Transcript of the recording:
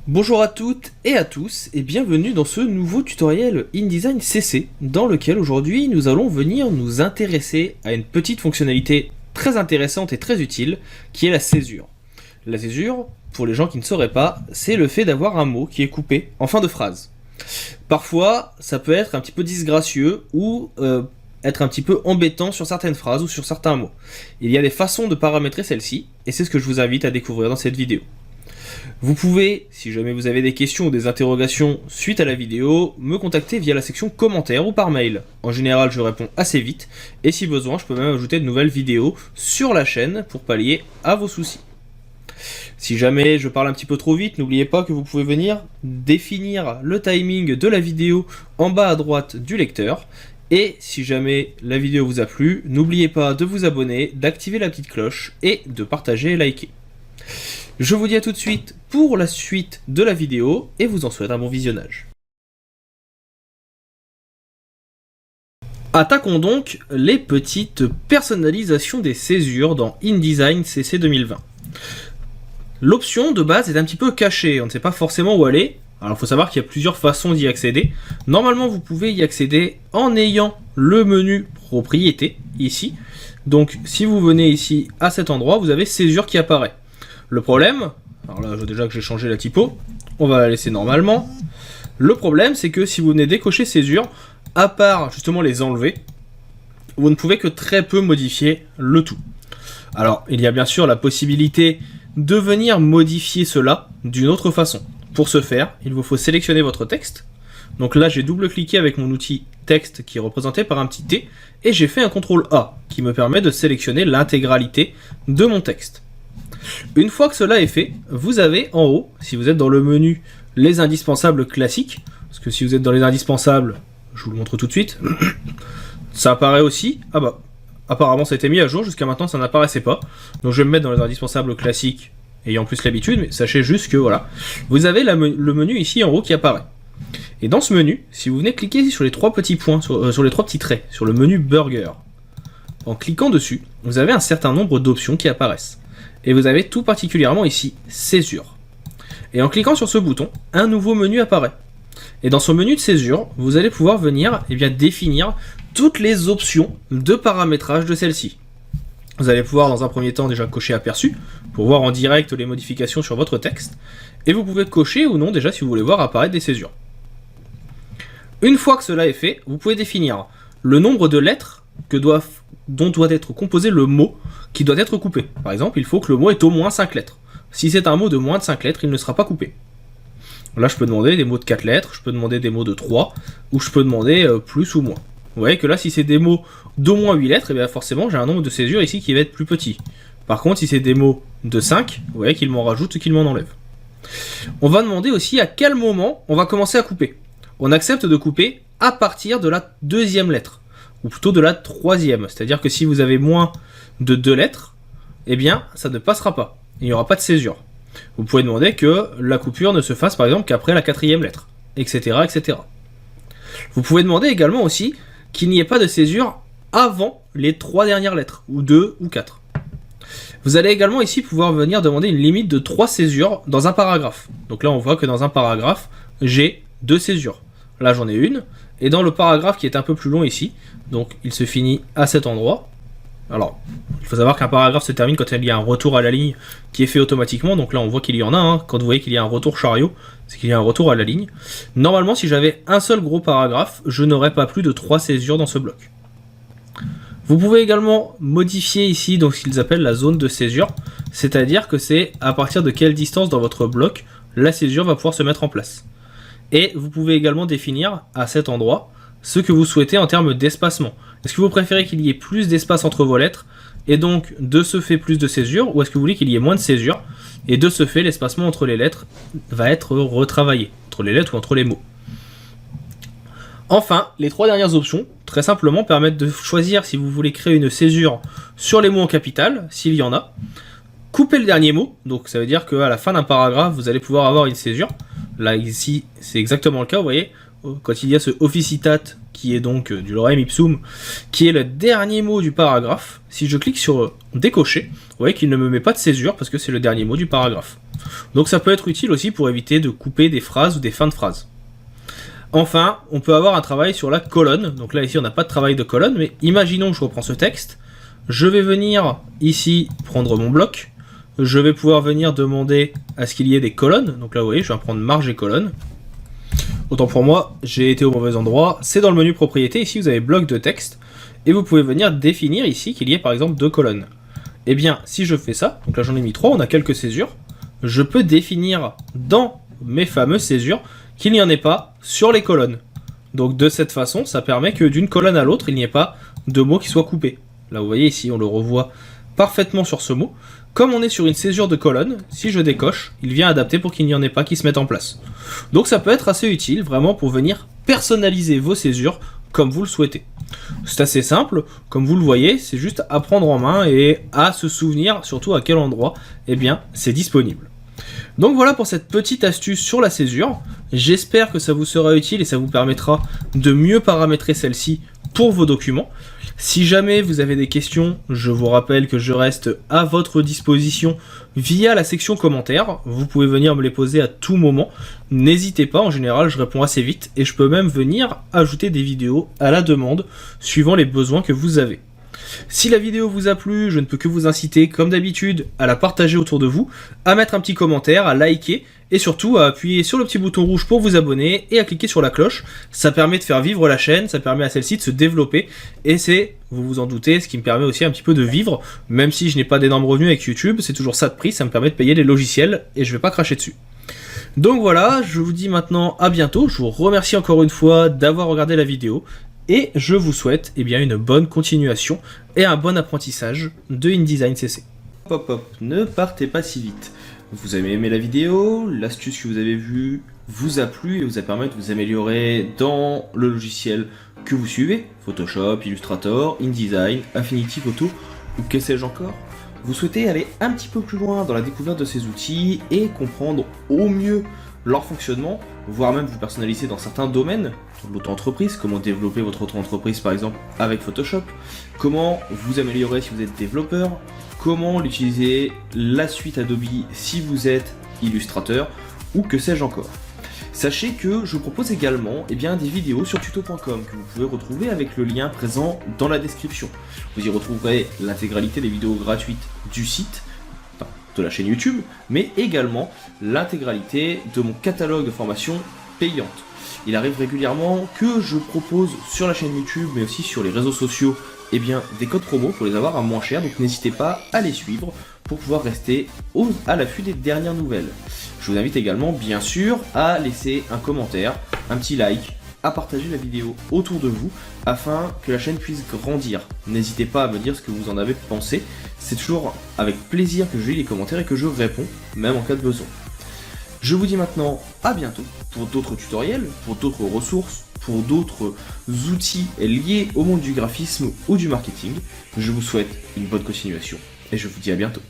Bonjour à toutes et à tous et bienvenue dans ce nouveau tutoriel InDesign CC dans lequel aujourd'hui nous allons venir nous intéresser à une petite fonctionnalité très intéressante et très utile qui est la césure. La césure, pour les gens qui ne sauraient pas, c'est le fait d'avoir un mot qui est coupé en fin de phrase. Parfois, ça peut être un petit peu disgracieux ou être un petit peu embêtant sur certaines phrases ou sur certains mots. Il y a des façons de paramétrer celle-ci et c'est ce que je vous invite à découvrir dans cette vidéo. Vous pouvez, si jamais vous avez des questions ou des interrogations suite à la vidéo, me contacter via la section commentaires ou par mail. En général, je réponds assez vite, et si besoin, je peux même ajouter de nouvelles vidéos sur la chaîne pour pallier à vos soucis. Si jamais je parle un petit peu trop vite, n'oubliez pas que vous pouvez venir définir le timing de la vidéo en bas à droite du lecteur. Et si jamais la vidéo vous a plu, n'oubliez pas de vous abonner, d'activer la petite cloche et de partager et liker. Je vous dis à tout de suite pour la suite de la vidéo et vous en souhaite un bon visionnage. Attaquons donc les petites personnalisations des césures dans InDesign CC 2020. L'option de base est un petit peu cachée, on ne sait pas forcément où aller. Alors il faut savoir qu'il y a plusieurs façons d'y accéder. Normalement vous pouvez y accéder en ayant le menu propriété ici. Donc si vous venez ici à cet endroit, vous avez césure qui apparaît. Le problème, alors là je vois déjà que j'ai changé la typo, on va la laisser normalement. Le problème c'est que si vous venez décocher césure, à part justement les enlever, vous ne pouvez que très peu modifier le tout. Alors il y a bien sûr la possibilité de venir modifier cela d'une autre façon. Pour ce faire, il vous faut sélectionner votre texte. Donc là j'ai double-cliqué avec mon outil texte qui est représenté par un petit T, et j'ai fait un CTRL A qui me permet de sélectionner l'intégralité de mon texte. Une fois que cela est fait, vous avez en haut, si vous êtes dans le menu les indispensables classiques, parce que si vous êtes dans les indispensables, je vous le montre tout de suite, ça apparaît aussi, ah bah, apparemment ça a été mis à jour, jusqu'à maintenant ça n'apparaissait pas, donc je vais me mettre dans les indispensables classiques, ayant plus l'habitude, mais sachez juste que voilà, vous avez le menu ici en haut qui apparaît. Et dans ce menu, si vous venez cliquer sur les trois petits points, sur les trois petits traits, sur le menu Burger, en cliquant dessus, vous avez un certain nombre d'options qui apparaissent. Et vous avez tout particulièrement ici, césure. Et en cliquant sur ce bouton, un nouveau menu apparaît. Et dans ce menu de césure, vous allez pouvoir venir définir toutes les options de paramétrage de celle-ci. Vous allez pouvoir dans un premier temps déjà cocher aperçu, pour voir en direct les modifications sur votre texte. Et vous pouvez cocher ou non déjà si vous voulez voir apparaître des césures. Une fois que cela est fait, vous pouvez définir le nombre de lettres dont doit être composé le mot qui doit être coupé. Par exemple, il faut que le mot ait au moins 5 lettres. Si c'est un mot de moins de 5 lettres, il ne sera pas coupé. Là, je peux demander des mots de 4 lettres, je peux demander des mots de 3, ou je peux demander plus ou moins. Vous voyez que là, si c'est des mots d'au moins 8 lettres, et bien forcément, j'ai un nombre de césures ici qui va être plus petit. Par contre, si c'est des mots de 5, vous voyez qu'il m'en rajoute ou qu'il m'en enlève. On va demander aussi à quel moment on va commencer à couper. On accepte de couper à partir de la deuxième lettre, ou plutôt de la troisième. C'est-à-dire que si vous avez moins de 2 lettres, eh bien, ça ne passera pas. Il n'y aura pas de césure. Vous pouvez demander que la coupure ne se fasse par exemple qu'après la 4e lettre, etc., etc. Vous pouvez demander également aussi qu'il n'y ait pas de césure avant les 3 dernières lettres, ou 2 ou 4. Vous allez également ici pouvoir venir demander une limite de 3 césures dans un paragraphe. Donc là, on voit que dans un paragraphe, j'ai 2 césures. Là, j'en ai une. Et dans le paragraphe qui est un peu plus long ici, donc il se finit à cet endroit. Alors, il faut savoir qu'un paragraphe se termine quand il y a un retour à la ligne qui est fait automatiquement. Donc là, on voit qu'il y en a un. Quand vous voyez qu'il y a un retour chariot, c'est qu'il y a un retour à la ligne. Normalement, si j'avais un seul gros paragraphe, je n'aurais pas plus de 3 césures dans ce bloc. Vous pouvez également modifier ici donc, ce qu'ils appellent la zone de césure. C'est-à-dire que c'est à partir de quelle distance dans votre bloc la césure va pouvoir se mettre en place. Et vous pouvez également définir à cet endroit ce que vous souhaitez en termes d'espacement. Est-ce que vous préférez qu'il y ait plus d'espace entre vos lettres et donc de ce fait plus de césure, ou est-ce que vous voulez qu'il y ait moins de césure et de ce fait l'espacement entre les lettres va être retravaillé, entre les lettres ou entre les mots. Enfin, les 3 dernières options, très simplement, permettent de choisir si vous voulez créer une césure sur les mots en capital, s'il y en a, couper le dernier mot, donc ça veut dire qu'à la fin d'un paragraphe, vous allez pouvoir avoir une césure. Là, ici, c'est exactement le cas, vous voyez, quand il y a ce officitat qui est donc du lorem ipsum, qui est le dernier mot du paragraphe. Si je clique sur décocher, vous voyez qu'il ne me met pas de césure parce que c'est le dernier mot du paragraphe. Donc ça peut être utile aussi pour éviter de couper des phrases ou des fins de phrases. Enfin, on peut avoir un travail sur la colonne. Donc là ici on n'a pas de travail de colonne, mais imaginons que je reprends ce texte. Je vais venir ici prendre mon bloc. Je vais pouvoir venir demander à ce qu'il y ait des colonnes. Donc là vous voyez, je vais prendre marge et colonne. Autant pour moi, j'ai été au mauvais endroit. C'est dans le menu propriété. Ici vous avez bloc de texte. Et vous pouvez venir définir ici qu'il y ait par exemple 2 colonnes. Et bien si je fais ça, donc là j'en ai mis 3, on a quelques césures. Je peux définir dans mes fameuses césures qu'il n'y en ait pas sur les colonnes. Donc de cette façon, ça permet que d'une colonne à l'autre, il n'y ait pas de mots qui soient coupés. Là vous voyez ici, on le revoit parfaitement sur ce mot. Comme on est sur une césure de colonne, si je décoche, il vient adapter pour qu'il n'y en ait pas qui se mettent en place. Donc ça peut être assez utile vraiment pour venir personnaliser vos césures comme vous le souhaitez. C'est assez simple, comme vous le voyez, c'est juste à prendre en main et à se souvenir surtout à quel endroit c'est disponible. Donc voilà pour cette petite astuce sur la césure. J'espère que ça vous sera utile et ça vous permettra de mieux paramétrer celle-ci pour vos documents. Si jamais vous avez des questions, je vous rappelle que je reste à votre disposition via la section commentaires. Vous pouvez venir me les poser à tout moment. N'hésitez pas, en général je réponds assez vite et je peux même venir ajouter des vidéos à la demande suivant les besoins que vous avez. Si la vidéo vous a plu, je ne peux que vous inciter, comme d'habitude, à la partager autour de vous, à mettre un petit commentaire, à liker, et surtout à appuyer sur le petit bouton rouge pour vous abonner, et à cliquer sur la cloche. Ça permet de faire vivre la chaîne, ça permet à celle-ci de se développer, et c'est, vous vous en doutez, ce qui me permet aussi un petit peu de vivre, même si je n'ai pas d'énormes revenus avec YouTube, c'est toujours ça de prix, ça me permet de payer les logiciels, et je vais pas cracher dessus. Donc voilà, je vous dis maintenant à bientôt, je vous remercie encore une fois d'avoir regardé la vidéo, et je vous souhaite une bonne continuation et un bon apprentissage de InDesign CC. Hop hop, ne partez pas si vite. Vous avez aimé la vidéo, l'astuce que vous avez vue vous a plu et vous a permis de vous améliorer dans le logiciel que vous suivez, Photoshop, Illustrator, InDesign, Affinity Photo ou que sais-je encore. Vous souhaitez aller un petit peu plus loin dans la découverte de ces outils et comprendre au mieux leur fonctionnement, voire même vous personnaliser dans certains domaines, l'auto-entreprise, comment développer votre auto-entreprise par exemple avec Photoshop, comment vous améliorer si vous êtes développeur, comment l'utiliser la suite Adobe si vous êtes illustrateur, ou que sais-je encore. Sachez que je propose également des vidéos sur tuto.com que vous pouvez retrouver avec le lien présent dans la description. Vous y retrouverez l'intégralité des vidéos gratuites du site, de la chaîne YouTube, mais également l'intégralité de mon catalogue de formations payantes. Il arrive régulièrement que je propose sur la chaîne YouTube, mais aussi sur les réseaux sociaux, des codes promo pour les avoir à moins cher, donc n'hésitez pas à les suivre pour pouvoir rester à l'affût des dernières nouvelles. Je vous invite également, bien sûr, à laisser un commentaire, un petit like, à partager la vidéo autour de vous afin que la chaîne puisse grandir. N'hésitez pas à me dire ce que vous en avez pensé, c'est toujours avec plaisir que je lis les commentaires et que je réponds, même en cas de besoin. Je vous dis maintenant à bientôt pour d'autres tutoriels, pour d'autres ressources, pour d'autres outils liés au monde du graphisme ou du marketing. Je vous souhaite une bonne continuation et je vous dis à bientôt.